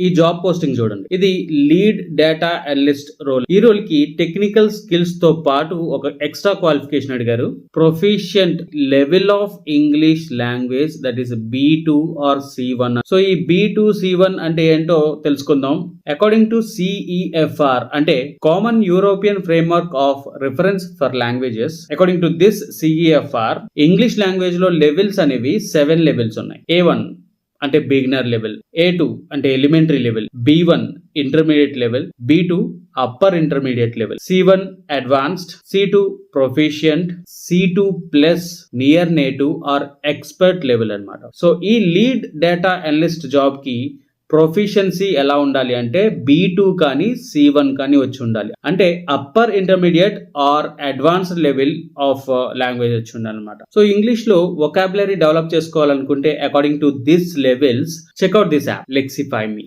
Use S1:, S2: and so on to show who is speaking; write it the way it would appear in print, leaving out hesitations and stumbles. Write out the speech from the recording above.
S1: ఈ job posting చూడండి, ఇది లీడ్ డేటా అనలిస్ట్ రోల్. ఈ రోల్ కి టెక్నికల్ స్కిల్స్ తో పాటు ఒక ఎక్స్ట్రా క్వాలిఫికేషన్ అడిగారు. Proficient level of English language that is B2 or C1. So ఈ B2 C1 అంటే ఏంటో తెలుసుకుందాం. అకార్డింగ్ టు CEFR అంటే common European framework of reference for languages, according to this CEFR English language లో levels అనేవి 7 levels ఉన్నాయి. A1 అంటే beginner level, A2 అంటే elementary level, B1 intermediate level, B2 upper intermediate level, C1 advanced, C2 proficient, C2 plus near native or expert level అన్నమాట. So ఈ lead data analyst job కి proficiency ఎలా ఉండాలి అంటే B2 కానీ C1 కానీ వచ్చి ఉండాలి. అంటే upper intermediate or advanced level of language వచ్చి ఉండాలి అనమాట. సో ఇంగ్లీష్ లో వొకాబులరీ డెవలప్ చేసుకోవాలనుకుంటే according to this levels check out this app Lexify me.